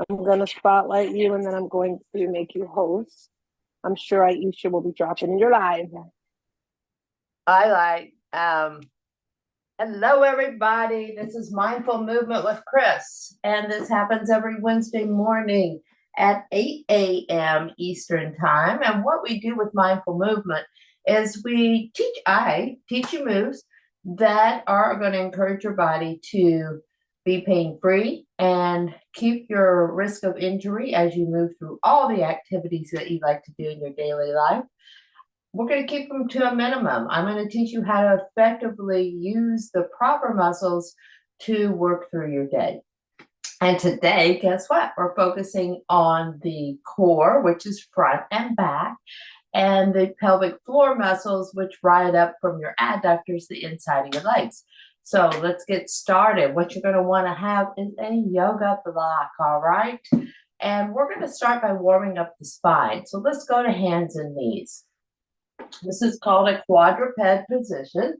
I'm going to spotlight you and then I'm going to make you host. I'm sure Aisha will be dropping in your live. I like. Hello, everybody. This is Mindful Movement with Chris, and this happens every Wednesday morning at 8 a.m. Eastern Time. And what we do with Mindful Movement is I teach you moves that are going to encourage your body to be pain-free and keep your risk of injury as you move through all the activities that you like to do in your daily life. We're going to keep them to a minimum. I'm going to teach you how to effectively use the proper muscles to work through your day. And today, guess what? We're focusing on the core, which is front and back, and the pelvic floor muscles, which ride up from your adductors, the inside of your legs. So let's get started. What you're going to want to have is a yoga block, all right? And we're going to start by warming up the spine. So let's go to hands and knees. This is called a quadruped position,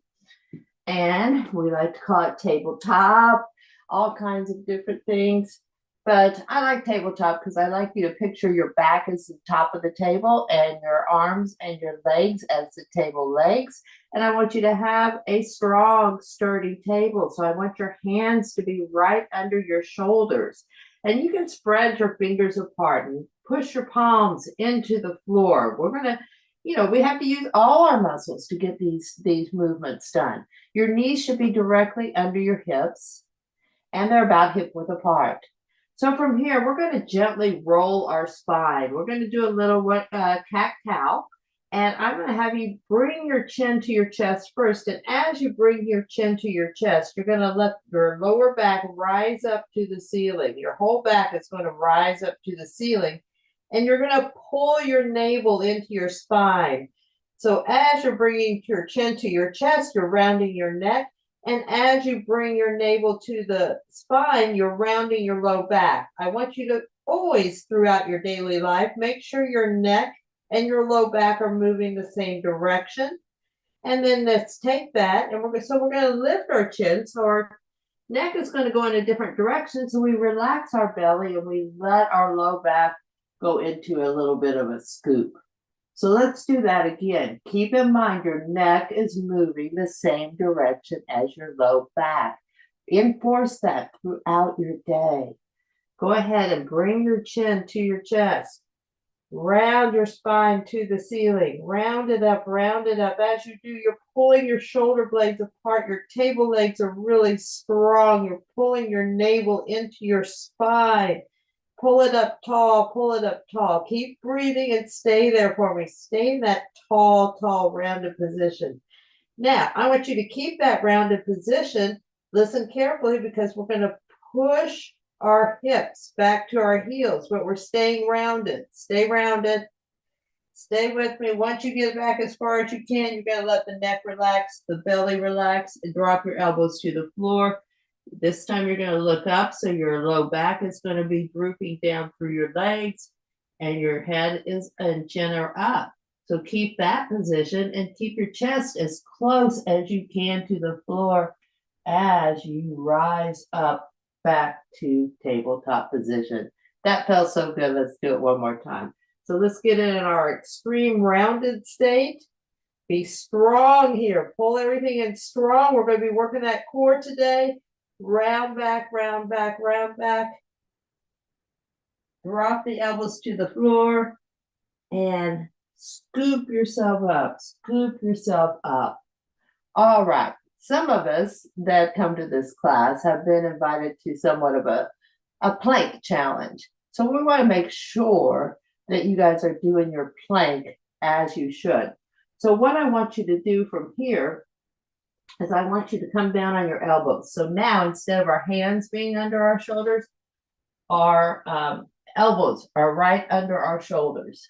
and we like to call it tabletop, all kinds of different things. But I like tabletop because I like you to picture your back as the top of the table and your arms and your legs as the table legs. And I want you to have a strong, sturdy table. So I want your hands to be right under your shoulders. And you can spread your fingers apart and push your palms into the floor. We're going to we have to use all our muscles to get these movements done. Your knees should be directly under your hips, and they're about hip width apart. So from here, we're going to gently roll our spine. We're going to do a little cat-cow, and I'm going to have you bring your chin to your chest first. And as you bring your chin to your chest, you're going to let your lower back rise up to the ceiling. Your whole back is going to rise up to the ceiling. And you're going to pull your navel into your spine. So as you're bringing your chin to your chest, you're rounding your neck. And as you bring your navel to the spine, you're rounding your low back. I want you to always, throughout your daily life, make sure your neck and your low back are moving the same direction. And then let's take that, and we're going to lift our chin. So our neck is going to go in a different direction. So we relax our belly and we let our low back go into a little bit of a scoop. So let's do that again. Keep in mind your neck is moving the same direction as your low back. Enforce that throughout your day. Go ahead and bring your chin to your chest. Round your spine to the ceiling. Round it up, round it up. As you do, you're pulling your shoulder blades apart. Your table legs are really strong. You're pulling your navel into your spine. Pull it up tall, pull it up tall. Keep breathing and stay there for me. Stay in that tall, rounded position. Now, I want you to keep that rounded position. Listen carefully because we're going to push our hips back to our heels, but we're staying rounded. Stay rounded. Stay with me. Once you get back as far as you can, you're going to let the neck relax, the belly relax, and drop your elbows to the floor. This time you're going to look up, so your low back is going to be drooping down through your legs, and your head and chin are up. So keep that position and keep your chest as close as you can to the floor as you rise up back to tabletop position. That felt so good. Let's do it one more time. So let's get in our extreme rounded state. Be strong here. Pull everything in strong. We're going to be working that core today. Round back, round back, round back. Drop the elbows to the floor and scoop yourself up. Scoop yourself up. All right. Some of us that come to this class have been invited to somewhat of a plank challenge. So we want to make sure that you guys are doing your plank as you should. So what I want you to do from here is I want you to come down on your elbows. So now, instead of our hands being under our shoulders, our elbows are right under our shoulders.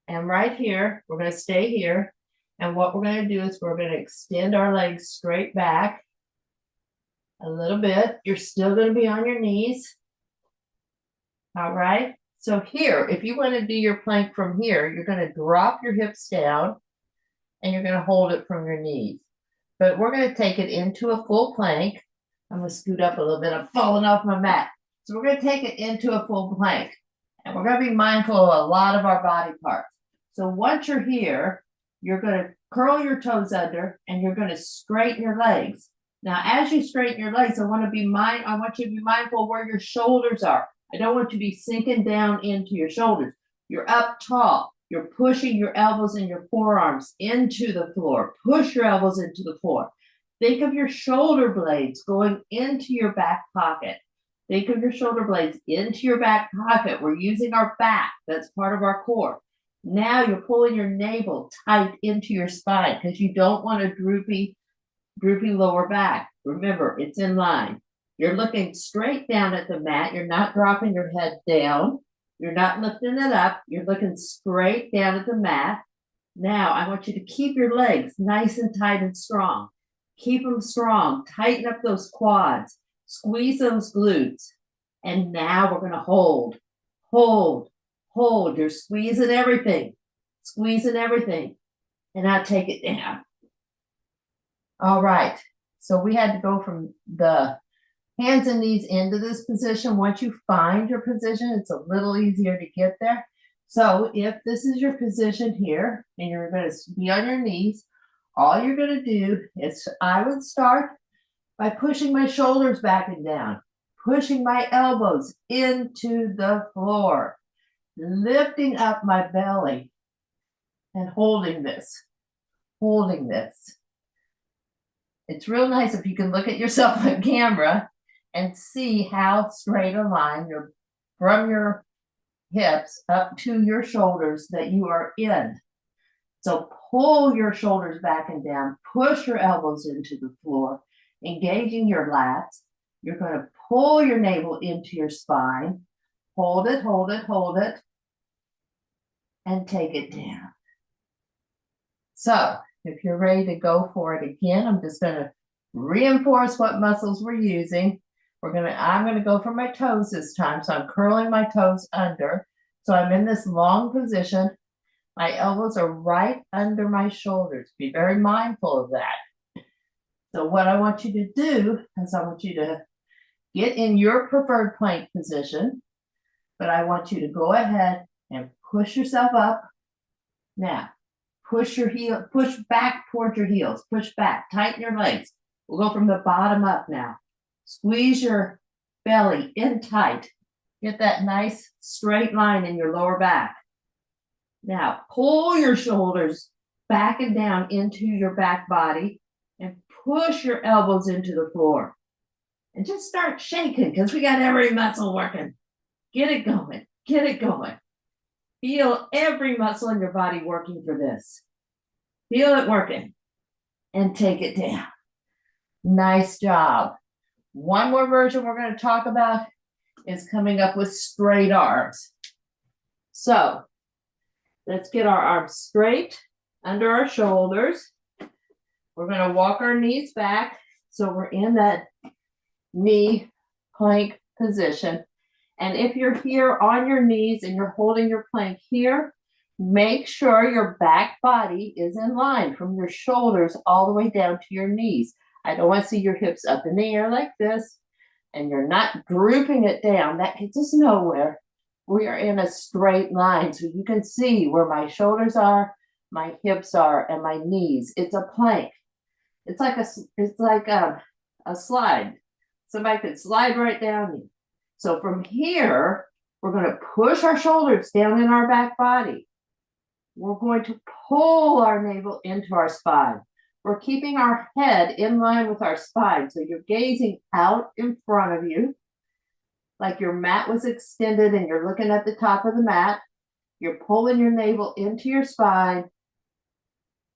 And right here, we're going to stay here. And what we're going to do is we're going to extend our legs straight back a little bit. You're still going to be on your knees. All right. So here, if you want to do your plank from here, you're going to drop your hips down and you're going to hold it from your knees. But we're going to take it into a full plank. I'm going to scoot up a little bit. I'm falling off my mat. So we're going to take it into a full plank. And we're going to be mindful of a lot of our body parts. So once you're here, you're going to curl your toes under and you're going to straighten your legs. Now, as you straighten your legs, I want you to be mindful where your shoulders are. I don't want you to be sinking down into your shoulders. You're up tall. You're pushing your elbows and your forearms into the floor. Push your elbows into the floor. Think of your shoulder blades going into your back pocket. Think of your shoulder blades into your back pocket. We're using our back. That's part of our core. Now you're pulling your navel tight into your spine because you don't want a droopy lower back. Remember, it's in line. You're looking straight down at the mat. You're not dropping your head down. You're not lifting it up. You're looking straight down at the mat. Now I want you to keep your legs nice and tight and strong. Keep them strong. Tighten up those quads. Squeeze those glutes. And now we're going to hold. You're squeezing everything. And now take it down. All right. So we had to go from the hands and knees into this position. Once you find your position, it's a little easier to get there. So if this is your position here and you're going to be on your knees, all you're going to do is I would start by pushing my shoulders back and down, pushing my elbows into the floor, lifting up my belly and holding this. It's real nice if you can look at yourself on camera and see how straight a line you're from your hips up to your shoulders that you are in. So pull your shoulders back and down, push your elbows into the floor, engaging your lats. You're going to pull your navel into your spine, hold it, and take it down. So if you're ready to go for it again, I'm just going to reinforce what muscles we're using. I'm going to go for my toes this time. So I'm curling my toes under. So I'm in this long position. My elbows are right under my shoulders. Be very mindful of that. So what I want you to do is I want you to get in your preferred plank position, but I want you to go ahead and push yourself up. Now, push back towards your heels, push back, tighten your legs. We'll go from the bottom up now. Squeeze your belly in tight. Get that nice straight line in your lower back. Now, pull your shoulders back and down into your back body and push your elbows into the floor. And just start shaking because we got every muscle working. Get it going. Feel every muscle in your body working for this. Feel it working. And take it down. Nice job. One more version we're going to talk about is coming up with straight arms. So let's get our arms straight under our shoulders. We're going to walk our knees back. So we're in that knee plank position. And if you're here on your knees and you're holding your plank here, make sure your back body is in line from your shoulders all the way down to your knees. I don't want to see your hips up in the air like this, and you're not drooping it down. That gets us nowhere. We are in a straight line, so you can see where my shoulders are, my hips are, and my knees. It's a plank. It's like a slide. Somebody could slide right down you. So from here, we're going to push our shoulders down in our back body. We're going to pull our navel into our spine. We're keeping our head in line with our spine. So you're gazing out in front of you, like your mat was extended and you're looking at the top of the mat. You're pulling your navel into your spine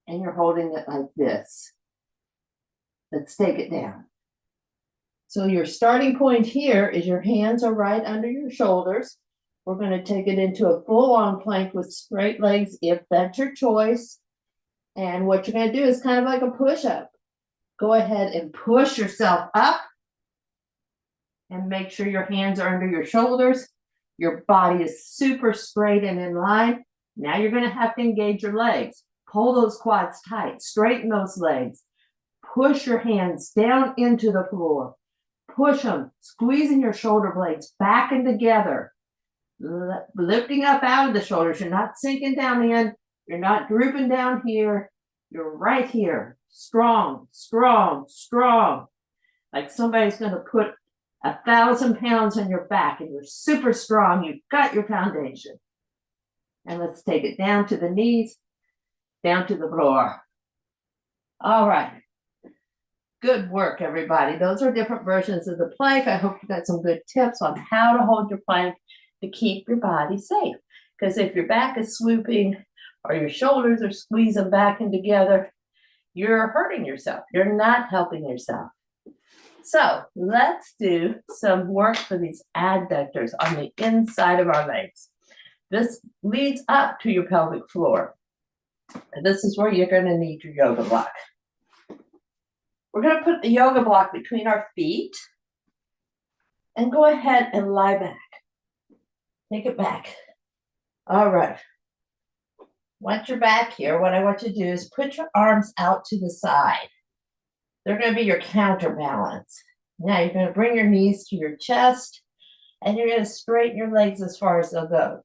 and you're holding it like this. Let's take it down. So your starting point here is your hands are right under your shoulders. We're going to take it into a full-on plank with straight legs if that's your choice. And what you're going to do is kind of like a push-up. Go ahead and push yourself up and make sure your hands are under your shoulders. Your body is super straight and in line. Now you're going to have to engage your legs. Pull those quads tight. Straighten those legs. Push your hands down into the floor. push them, squeezing your shoulder blades back and together, lifting up out of the shoulders. You're not sinking down in, you're not drooping down here. You're right here, strong, strong, strong. Like somebody's going to put 1,000 pounds on your back and you're super strong. You've got your foundation. And let's take it down to the knees, down to the floor. All right. Good work, everybody. Those are different versions of the plank. I hope you got some good tips on how to hold your plank to keep your body safe. Because if your back is swooping or your shoulders are squeezing back and together, you're hurting yourself. You're not helping yourself. So let's do some work for these adductors on the inside of our legs. This leads up to your pelvic floor. And this is where you're going to need your yoga block. We're going to put the yoga block between our feet and go ahead and lie back. Take it back. All right. Once you're back here, what I want you to do is put your arms out to the side. They're going to be your counterbalance. Now you're going to bring your knees to your chest and you're going to straighten your legs as far as they'll go.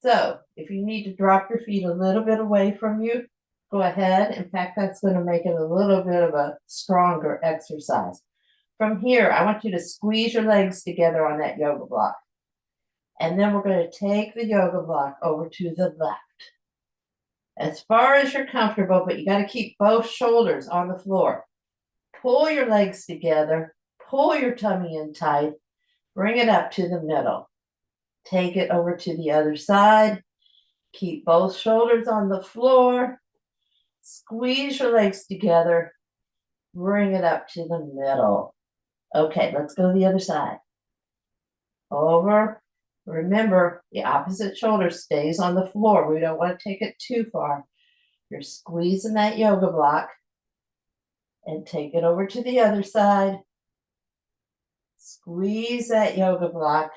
So if you need to drop your feet a little bit away from you, go ahead. In fact, that's going to make it a little bit of a stronger exercise. From here, I want you to squeeze your legs together on that yoga block. And then we're going to take the yoga block over to the left. As far as you're comfortable, but you got to keep both shoulders on the floor. Pull your legs together, pull your tummy in tight, bring it up to the middle. Take it over to the other side. Keep both shoulders on the floor. Squeeze your legs together. Bring it up to the middle. Okay, let's go to the other side. Over. Remember, the opposite shoulder stays on the floor. We don't want to take it too far. You're squeezing that yoga block and take it over to the other side. Squeeze that yoga block.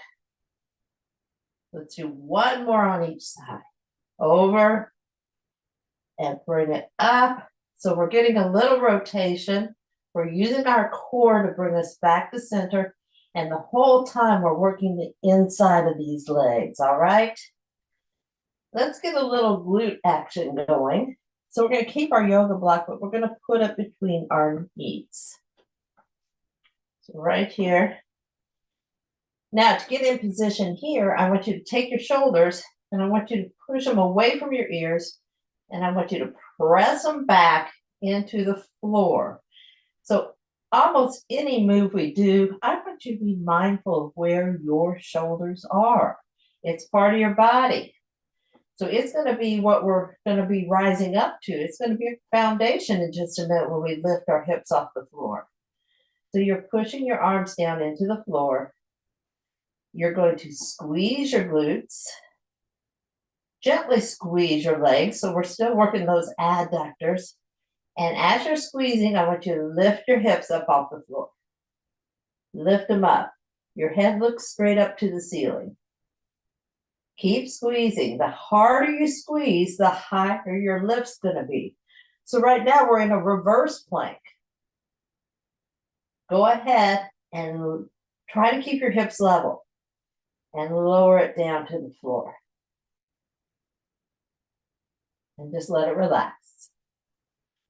Let's do one more on each side. Over and bring it up. So we're getting a little rotation. We're using our core to bring us back to center. And the whole time we're working the inside of these legs, all right? Let's get a little glute action going. So we're going to keep our yoga block, but we're going to put it between our knees. So right here. Now to get in position here, I want you to take your shoulders and I want you to push them away from your ears and I want you to press them back into the floor. So almost any move we do, I want you to be mindful of where your shoulders are. It's part of your body. So it's going to be what we're going to be rising up to. It's going to be a foundation in just a minute when we lift our hips off the floor. So you're pushing your arms down into the floor. You're going to squeeze your glutes. Gently squeeze your legs. So we're still working those adductors. And as you're squeezing, I want you to lift your hips up off the floor. Lift them up. Your head looks straight up to the ceiling. Keep squeezing. The harder you squeeze, the higher your lift's going to be. So right now we're in a reverse plank. Go ahead and try to keep your hips level and lower it down to the floor. And just let it relax.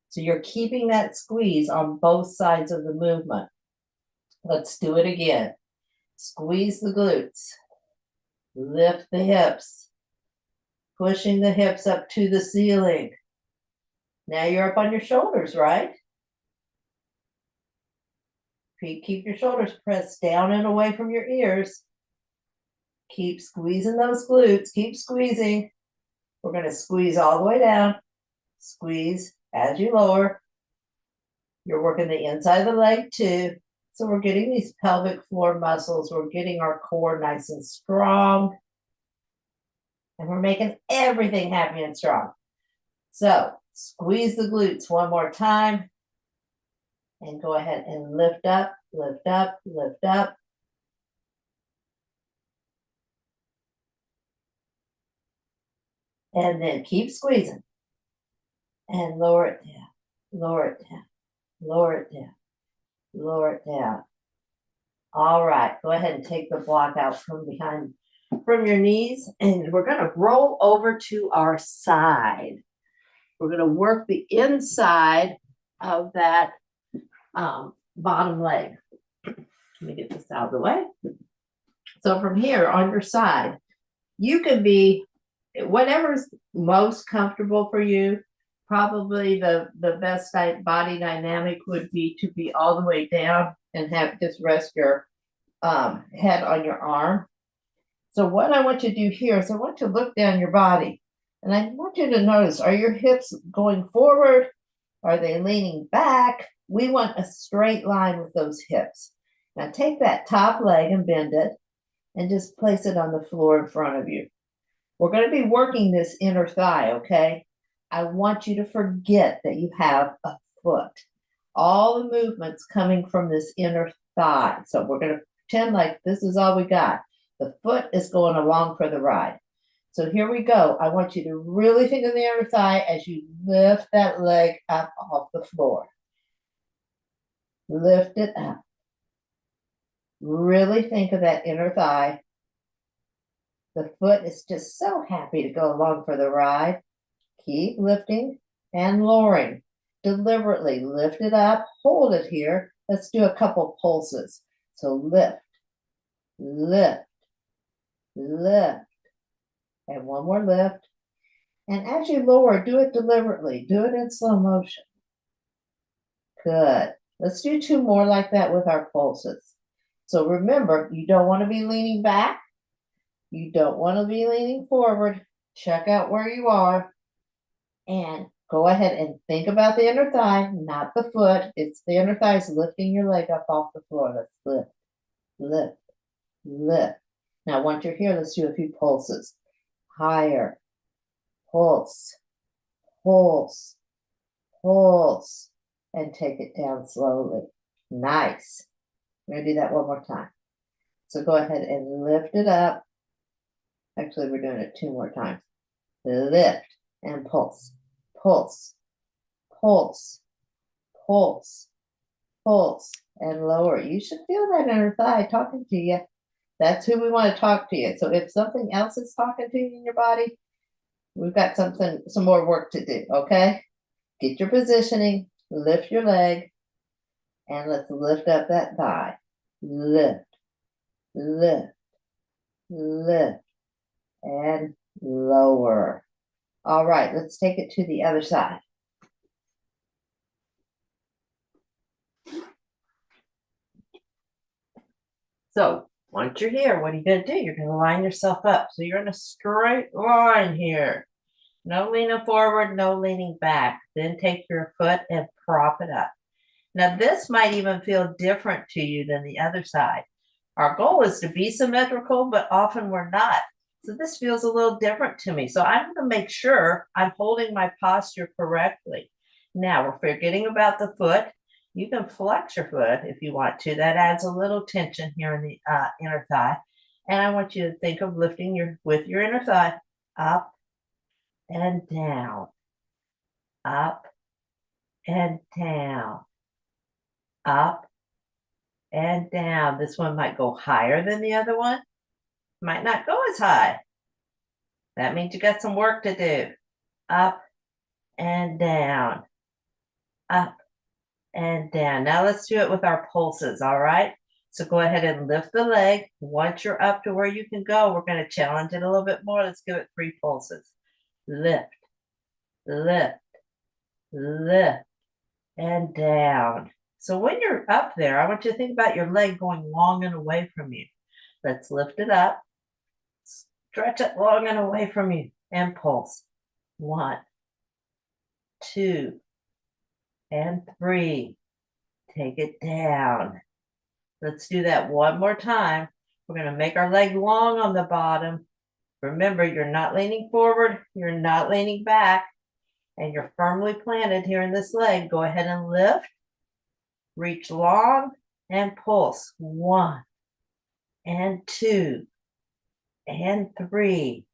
So you're keeping that squeeze on both sides of the movement. Let's do it again. Squeeze the glutes. Lift the hips. Pushing the hips up to the ceiling. Now you're up on your shoulders, right? Keep your shoulders pressed down and away from your ears. Keep squeezing those glutes. Keep squeezing. We're going to squeeze all the way down. Squeeze as you lower. You're working the inside of the leg too. So we're getting these pelvic floor muscles. We're getting our core nice and strong. And we're making everything happy and strong. So squeeze the glutes one more time. And go ahead and lift up, lift up, lift up. And then keep squeezing. And lower it down, lower it down, lower it down, lower it down. All right, go ahead and take the block out from behind from your knees, and we're going to roll over to our side. We're going to work the inside of that bottom leg. Let me get this out of the way. So from here on your side, you can be whatever's most comfortable for you. Probably the best body dynamic would be to be all the way down and have just rest your head on your arm. So what I want you to do here is I want you to look down your body, and I want you to notice, are your hips going forward? Are they leaning back? We want a straight line with those hips. Now take that top leg and bend it and just place it on the floor in front of you. We're going to be working this inner thigh, okay? I want you to forget that you have a foot. All the movements coming from this inner thigh. So we're going to pretend like this is all we got. The foot is going along for the ride. So here we go. I want you to really think of the inner thigh as you lift that leg up off the floor. Lift it up. Really think of that inner thigh. The foot is just so happy to go along for the ride. Keep lifting and lowering. Deliberately lift it up, hold it here. Let's do a couple pulses. So lift, lift, lift, and one more lift. And as you lower, do it deliberately. Do it in slow motion. Good. Let's do two more like that with our pulses. So remember, you don't want to be leaning back. You don't want to be leaning forward. Check out where you are. And go ahead and think about the inner thigh, not the foot. It's the inner thigh is lifting your leg up off the floor. Let's lift, lift, lift. Now, once you're here, let's do a few pulses. Higher, pulse, pulse, pulse, and take it down slowly. Nice. We're going to do that one more time. So go ahead and lift it up. Actually, we're doing it two more times. Lift and pulse, pulse, pulse, pulse, pulse, and lower. You should feel that inner thigh talking to you. That's who we want to talk to you. So if something else is talking to you in your body, we've got some more work to do, okay? Get your positioning, lift your leg, and let's lift up that thigh. Lift, lift, lift, and lower. All right, let's take it to the other side. So once you're here, what are you going to do? You're going to line yourself up. So you're in a straight line here. No leaning forward, no leaning back. Then take your foot and prop it up. Now this might even feel different to you than the other side. Our goal is to be symmetrical, but often we're not. So this feels a little different to me. So I'm going to make sure I'm holding my posture correctly. Now we're forgetting about the foot. You can flex your foot if you want to. That adds a little tension here in the inner thigh. And I want you to think of lifting with your inner thigh up and down, up and down, up and down. This one might go higher than the other one. Might not go as high. That means you got some work to do. Up and down, up and down. Now let's do it with our pulses, all right? So go ahead and lift the leg. Once you're up to where you can go, we're going to challenge it a little bit more. Let's give it 3 pulses. Lift, lift, lift, and down. So when you're up there, I want you to think about your leg going long and away from you. Let's lift it up. Stretch it long and away from you. And pulse. 1, 2, and 3. Take it down. Let's do that one more time. We're going to make our leg long on the bottom. Remember, you're not leaning forward. You're not leaning back. And you're firmly planted here in this leg. Go ahead and lift. Reach long and pulse. 1 and 2 and 3.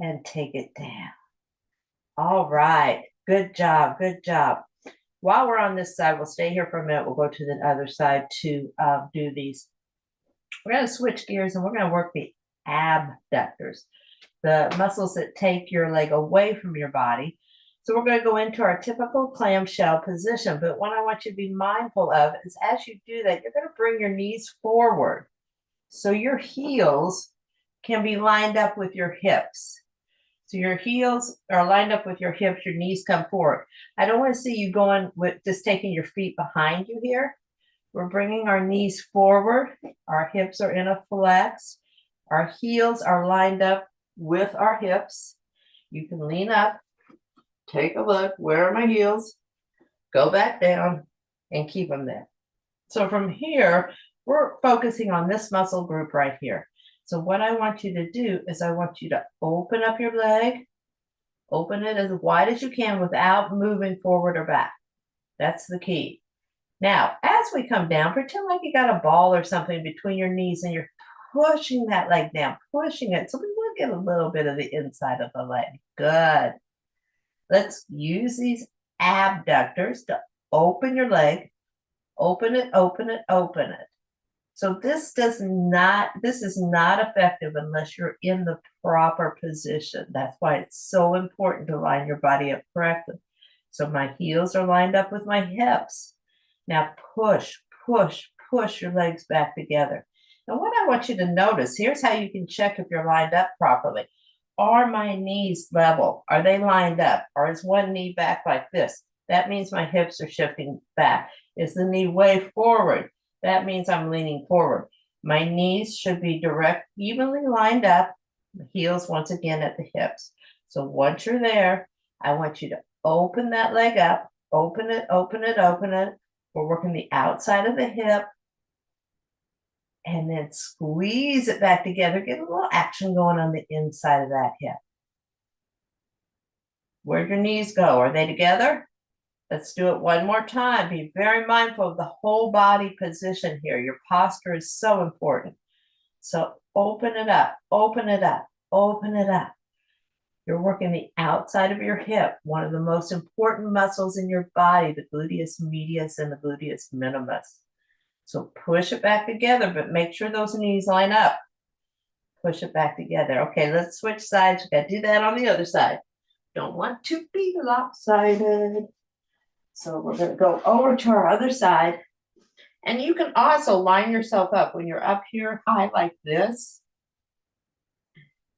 And take it down. All right. Good job. Good job. While we're on this side, we'll stay here for a minute. We'll go to the other side to do these we're going to switch gears and we're going to work the abductors, the muscles that take your leg away from your body. So we're going to go into our typical clamshell position. But what I want you to be mindful of is as you do that, you're going to bring your knees forward. So your heels can be lined up with your hips. So your heels are lined up with your hips, your knees come forward. I don't want to see you going with just taking your feet behind you here. We're bringing our knees forward. Our hips are in a flex. Our heels are lined up with our hips. You can lean up, take a look. Where are my heels? Go back down and keep them there. So from here, we're focusing on this muscle group right here. So what I want you to do is I want you to open up your leg, open it as wide as you can without moving forward or back. That's the key. Now, as we come down, pretend like you got a ball or something between your knees and you're pushing that leg down, pushing it. So we will get a little bit of the inside of the leg. Good. Let's use these abductors to open your leg, open it, open it, open it. So this is not effective unless you're in the proper position. That's why it's so important to line your body up correctly. So my heels are lined up with my hips. Now push, push, push your legs back together. And what I want you to notice, here's how you can check if you're lined up properly. Are my knees level? Are they lined up? Or is one knee back like this? That means my hips are shifting back. Is the knee way forward? That means I'm leaning forward. My knees should be direct, evenly lined up. The heels once again at the hips. So once you're there, I want you to open that leg up. Open it, open it, open it. We're working the outside of the hip. And then squeeze it back together. Get a little action going on the inside of that hip. Where'd your knees go? Are they together? Let's do it one more time. Be very mindful of the whole body position here. Your posture is so important. So open it up, open it up, open it up. You're working the outside of your hip, one of the most important muscles in your body, the gluteus medius and the gluteus minimus. So push it back together, but make sure those knees line up. Push it back together. Okay, let's switch sides. We got to do that on the other side. Don't want to be lopsided. So we're going to go over to our other side. And you can also line yourself up when you're up here high like this.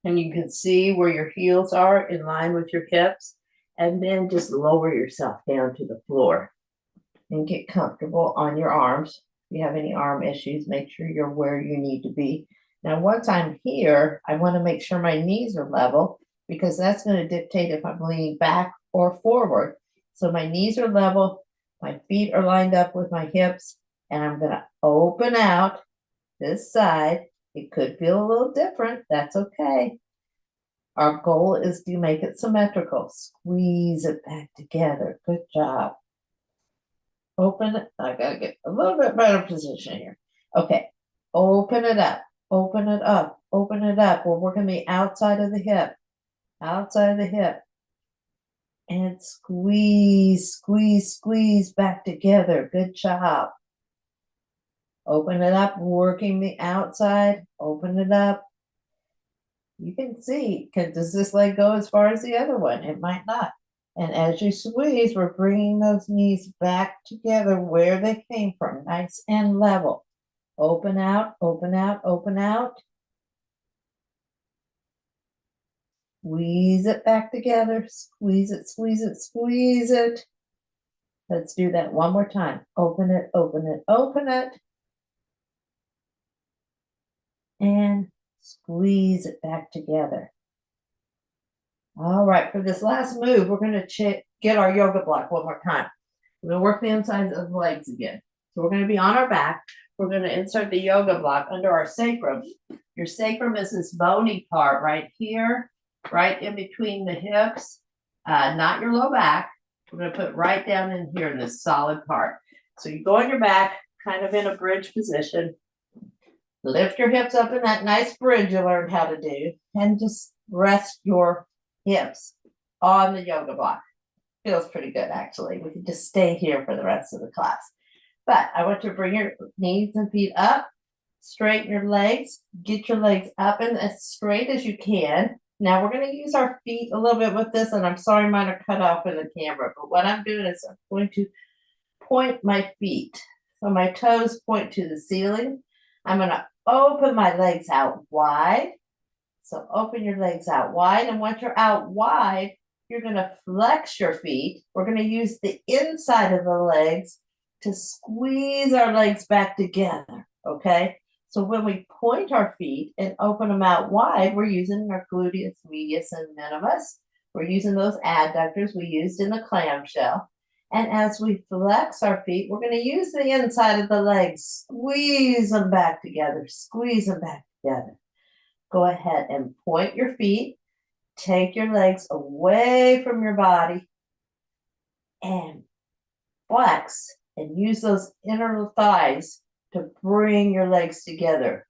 And you can see where your heels are in line with your hips. And then just lower yourself down to the floor and get comfortable on your arms. If you have any arm issues, make sure you're where you need to be. Now, once I'm here, I want to make sure my knees are level because that's going to dictate if I'm leaning back or forward. So my knees are level, my feet are lined up with my hips, and I'm going to open out this side. It could feel a little different. That's okay. Our goal is to make it symmetrical. Squeeze it back together. Good job. Open it. I got to get a little bit better position here. Okay. Open it up. Open it up. Open it up. We're working the outside of the hip. Outside of the hip. And squeeze, squeeze, squeeze back together. Good job. Open it up, working the outside. Open it up. You can see, does this leg go as far as the other one? It might not. And as you squeeze, we're bringing those knees back together where they came from, nice and level. Open out, open out, open out. Squeeze it back together. Squeeze it, squeeze it, squeeze it. Let's do that one more time. Open it, open it, open it. And squeeze it back together. All right, for this last move, we're going to get our yoga block one more time. We're going to work the inside of the legs again. So we're going to be on our back. We're going to insert the yoga block under our sacrum. Your sacrum is this bony part right here, right in between the hips, not your low back. We're going to put right down in here in this solid part. So you go on your back, kind of in a bridge position. Lift your hips up in that nice bridge you learned how to do, and just rest your hips on the yoga block. Feels pretty good, actually. We can just stay here for the rest of the class. But I want you to bring your knees and feet up, Straighten your legs. Get your legs up and as straight as you can. Now we're going to use our feet a little bit with this, and I'm sorry mine are cut off in the camera, but what I'm doing is I'm going to point my feet. So my toes point to the ceiling. I'm going to open my legs out wide. So open your legs out wide, and once you're out wide, you're going to flex your feet. We're going to use the inside of the legs to squeeze our legs back together, okay? So when we point our feet and open them out wide, we're using our gluteus medius and minimus. We're using those adductors we used in the clamshell. And as we flex our feet, we're going to use the inside of the legs. Squeeze them back together. Squeeze them back together. Go ahead and point your feet. Take your legs away from your body and flex and use those inner thighs to bring your legs together.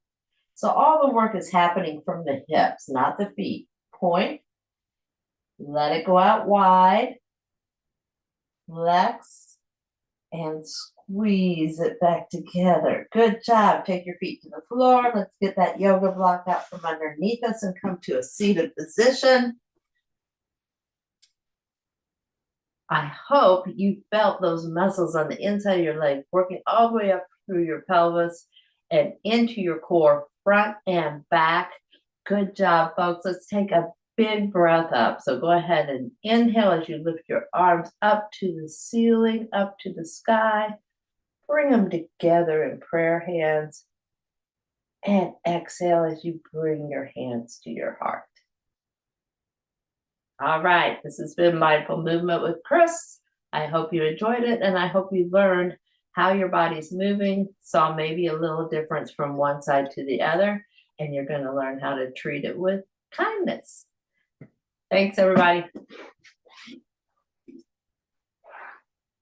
So all the work is happening from the hips, not the feet. Point, let it go out wide, flex, and squeeze it back together. Good job. Take your feet to the floor. Let's get that yoga block out from underneath us and come to a seated position. I hope you felt those muscles on the inside of your leg working all the way up through your pelvis and into your core, front and back. Good job, folks. Let's take a big breath up. So go ahead and inhale as you lift your arms up to the ceiling, up to the sky. Bring them together in prayer hands. And exhale as you bring your hands to your heart. All right, this has been Mindful Movement with Chris. I hope you enjoyed it, and I hope you learned how your body's moving, saw maybe a little difference from one side to the other, and you're going to learn how to treat it with kindness. Thanks, everybody.